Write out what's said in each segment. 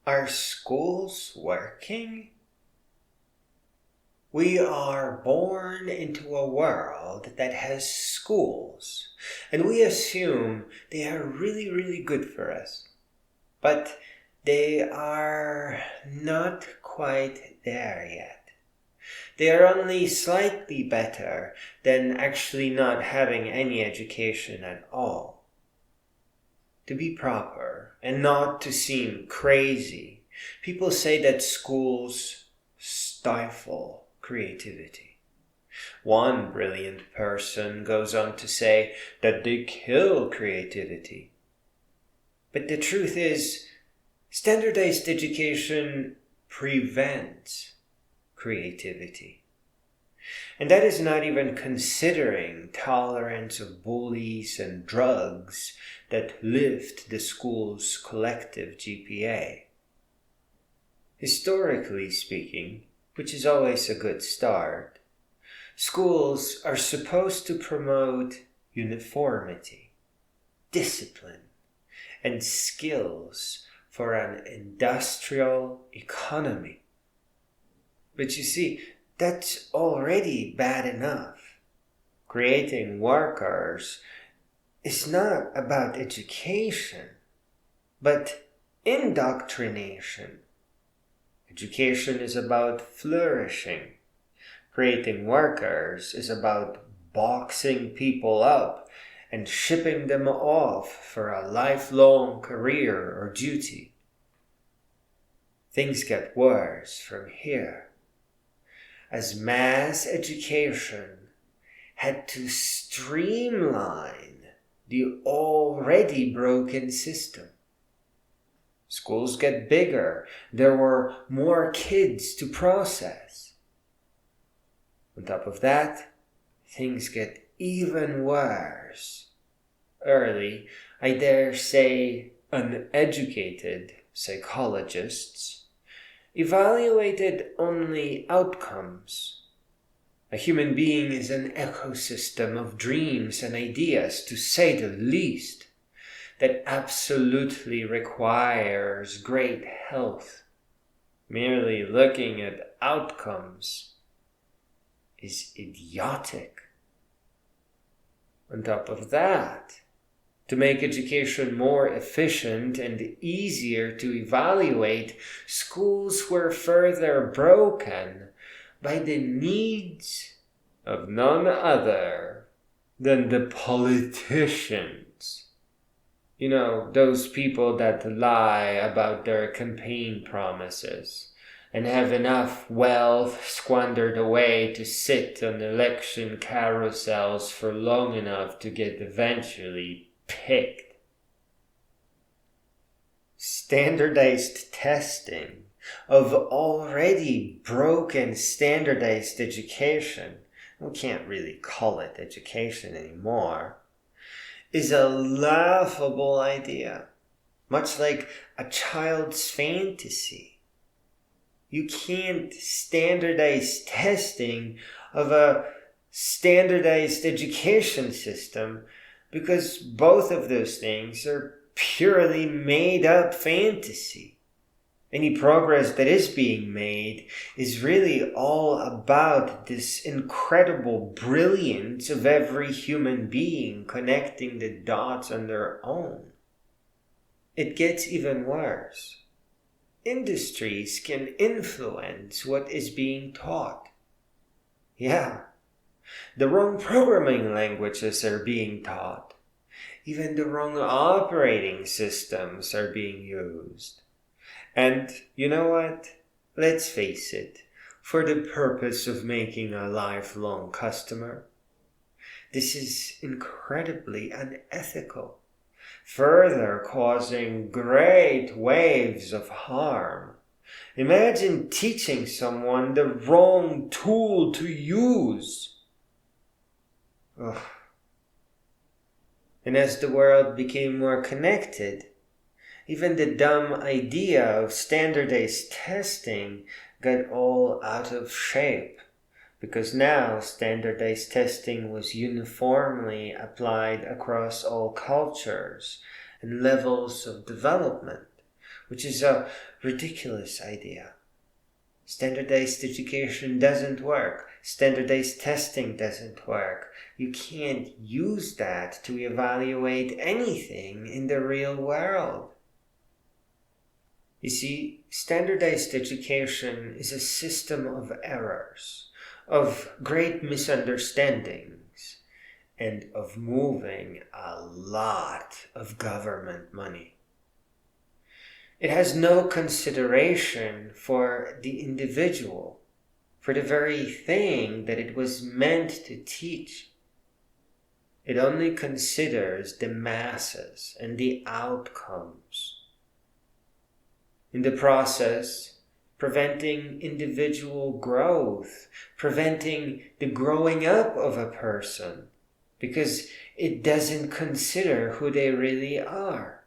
Are schools working? We are born into a world that has schools, and we assume they are really, really good for us. But they are not quite there yet. They are only slightly better than actually not having any education at all. To be proper and not to seem crazy, people say that schools stifle creativity. One brilliant person goes on to say that they kill creativity. But the truth is, standardized education prevents creativity. And that is not even considering tolerance of bullies and drugs that lift the school's collective GPA. Historically speaking, which is always a good start, schools are supposed to promote uniformity, discipline, and skills for an industrial economy. But you see, that's already bad enough. Creating workers is not about education, but indoctrination. Education is about flourishing. Creating workers is about boxing people up and shipping them off for a lifelong career or duty. Things get worse from here, as mass education had to streamline the already broken system. Schools get bigger. There were more kids to process. On top of that, things get even worse. Early, I dare say, uneducated psychologists evaluated only outcomes. A human being is an ecosystem of dreams and ideas, to say the least, that absolutely requires great health. Merely looking at outcomes is idiotic. On top of that, to make education more efficient and easier to evaluate, schools were further broken by the needs of none other than the politicians. You know, those people that lie about their campaign promises and have enough wealth squandered away to sit on election carousels for long enough to get eventually picked. Standardized testing of already broken standardized education, we can't really call it education anymore, is a laughable idea, much like a child's fantasy. You can't standardize testing of a standardized education system because both of those things are purely made-up fantasy. Any progress that is being made is really all about this incredible brilliance of every human being connecting the dots on their own. It gets even worse. Industries can influence what is being taught. Yeah, the wrong programming languages are being taught. Even the wrong operating systems are being used. And you know what? Let's face it, for the purpose of making a lifelong customer. This is incredibly unethical, further causing great waves of harm. Imagine teaching someone the wrong tool to use. Ugh. And as the world became more connected, even the dumb idea of standardized testing got all out of shape, because now standardized testing was uniformly applied across all cultures and levels of development, which is a ridiculous idea. Standardized education doesn't work. Standardized testing doesn't work. You can't use that to evaluate anything in the real world. You see, standardized education is a system of errors, of great misunderstandings, and of moving a lot of government money. It has no consideration for the individual, for the very thing that it was meant to teach. It only considers the masses and the outcomes. In the process, preventing individual growth, preventing the growing up of a person, because it doesn't consider who they really are.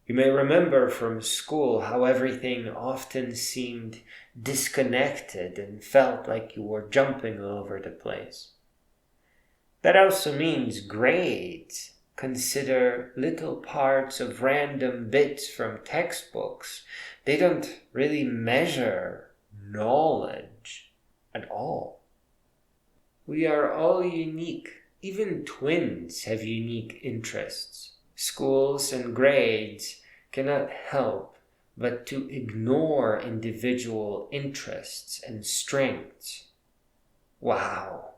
You may remember from school how everything often seemed disconnected and felt like you were jumping all over the place. That also means grades consider little parts of random bits from textbooks. They don't really measure knowledge at all. We are all unique. Even twins have unique interests. Schools and grades cannot help but to ignore individual interests and strengths. Wow.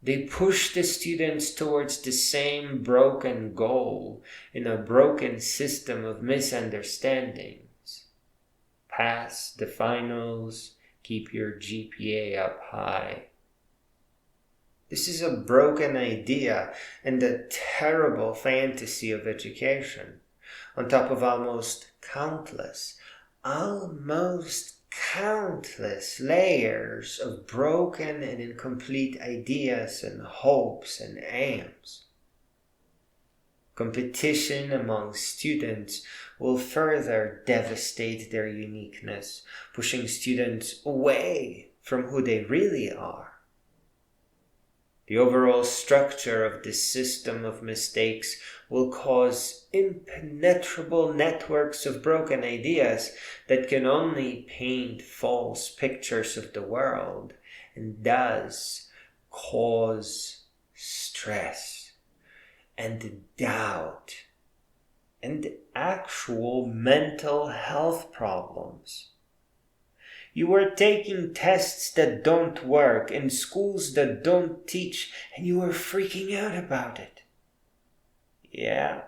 They push the students towards the same broken goal in a broken system of misunderstandings. Pass the finals, keep your GPA up high. This is a broken idea and a terrible fantasy of education, on top of almost countless layers of broken and incomplete ideas and hopes and aims. Competition among students will further devastate their uniqueness, pushing students away from who they really are. The overall structure of this system of mistakes will cause impenetrable networks of broken ideas that can only paint false pictures of the world and thus cause stress and doubt and actual mental health problems. You are taking tests that don't work in schools that don't teach, and you are freaking out about it. Yeah,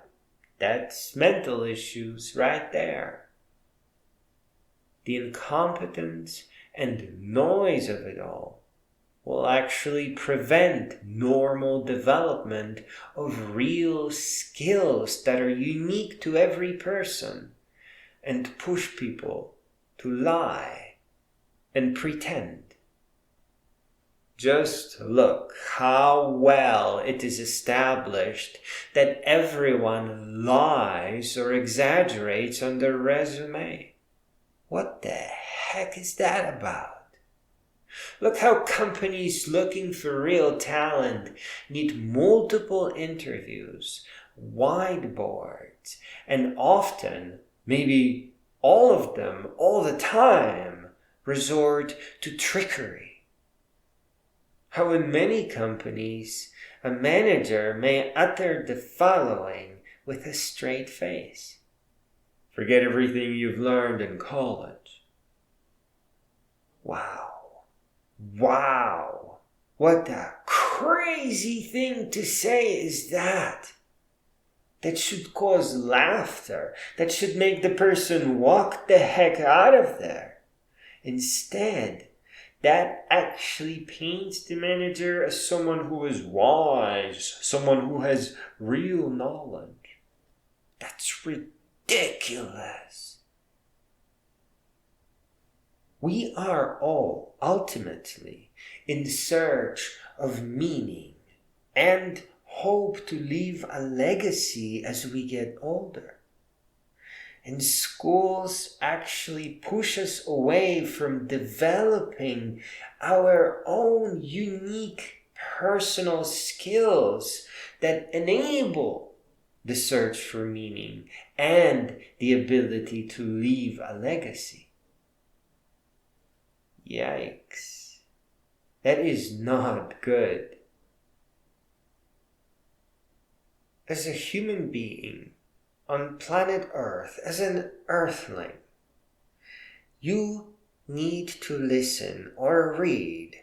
that's mental issues right there. The incompetence and noise of it all will actually prevent normal development of real skills that are unique to every person and push people to lie and pretend. Just look how well it is established that everyone lies or exaggerates on their resume. What the heck is that about? Look how companies looking for real talent need multiple interviews, whiteboards, and often, maybe all of them, all the time, resort to trickery. How in many companies, a manager may utter the following with a straight face: "Forget everything you've learned in college." Wow. What a crazy thing to say is that? That should cause laughter. That should make the person walk the heck out of there. Instead, that actually paints the manager as someone who is wise, someone who has real knowledge. That's ridiculous. We are all ultimately in search of meaning and hope to leave a legacy as we get older. And schools actually push us away from developing our own unique personal skills that enable the search for meaning, and the ability to leave a legacy. Yikes. That is not good. As a human being on planet Earth, as an earthling, you need to listen or read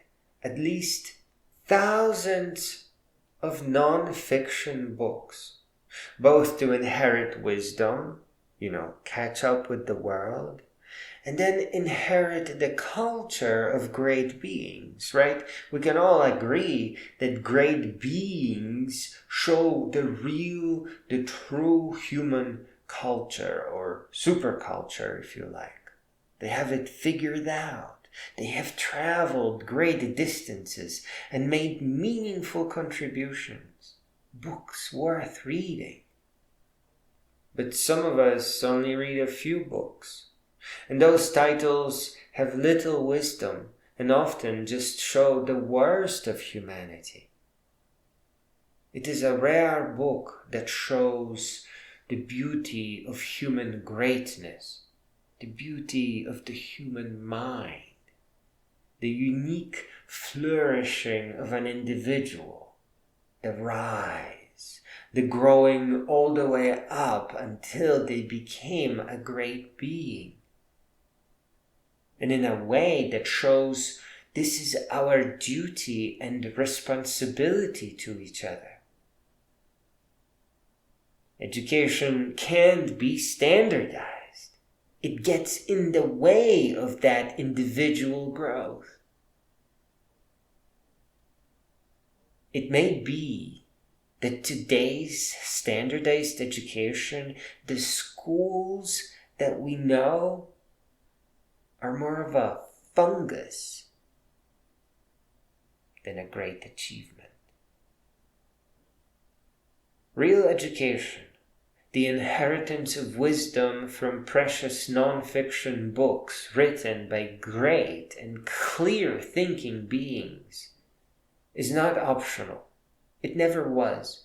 at least thousands of non-fiction books, both to inherit wisdom, catch up with the world, and then inherit the culture of great beings, right? We can all agree that great beings show the true human culture, or superculture, if you like. They have it figured out. They have traveled great distances and made meaningful contributions. Books worth reading. But some of us only read a few books. And those titles have little wisdom and often just show the worst of humanity. It is a rare book that shows the beauty of human greatness, the beauty of the human mind, the unique flourishing of an individual, the rise, the growing all the way up until they became a great being. And in a way that shows this is our duty and responsibility to each other. Education can't be standardized. It gets in the way of that individual growth. It may be that today's standardized education, the schools that we know, are more of a fungus than a great achievement. Real education, the inheritance of wisdom from precious non-fiction books written by great and clear-thinking beings, is not optional. It never was.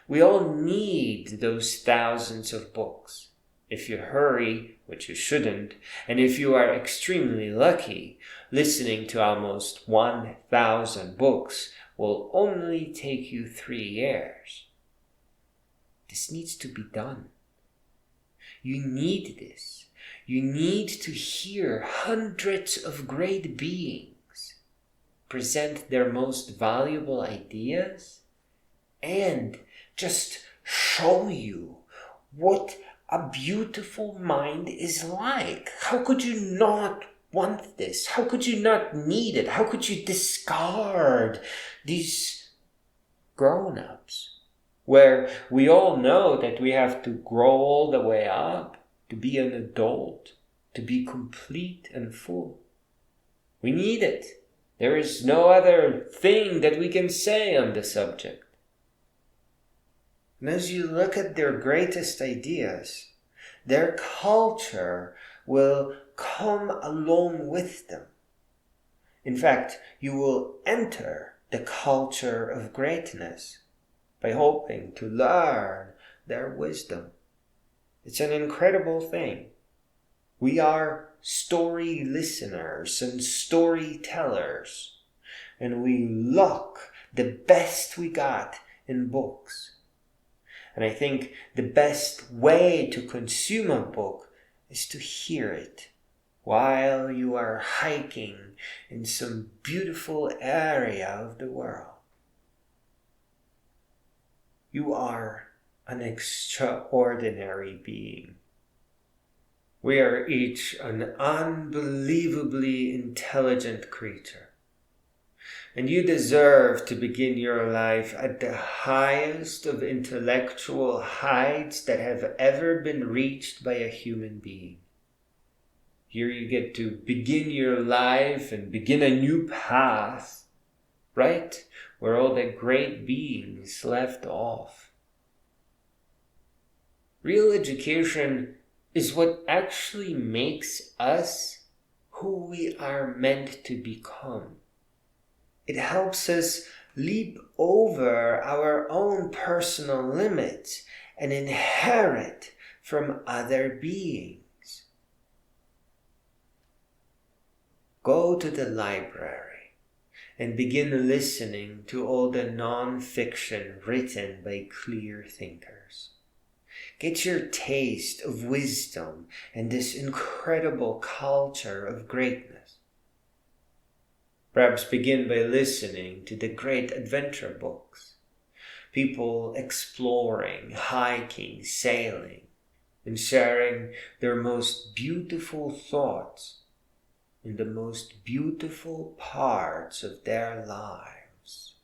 We all need those thousands of books. If you hurry, which you shouldn't, and if you are extremely lucky, listening to almost 1,000 books will only take you 3 years. This needs to be done. You need this. You need to hear hundreds of great beings present their most valuable ideas and just show you what a beautiful mind is like. How could you not want this? How could you not need it? How could you discard these grown-ups? Where we all know that we have to grow all the way up to be an adult, to be complete and full. We need it. There is no other thing that we can say on the subject. And as you look at their greatest ideas, their culture will come along with them. In fact, you will enter the culture of greatness by hoping to learn their wisdom. It's an incredible thing. We are story listeners and storytellers, and we look the best we got in books. And I think the best way to consume a book is to hear it while you are hiking in some beautiful area of the world. You are an extraordinary being. We are each an unbelievably intelligent creature. And you deserve to begin your life at the highest of intellectual heights that have ever been reached by a human being. Here you get to begin your life and begin a new path, right where all the great beings left off. Real education is what actually makes us who we are meant to become. It helps us leap over our own personal limits and inherit from other beings. Go to the library and begin listening to all the non-fiction written by clear thinkers. Get your taste of wisdom and this incredible culture of greatness. Perhaps begin by listening to the great adventure books. People exploring, hiking, sailing, and sharing their most beautiful thoughts in the most beautiful parts of their lives.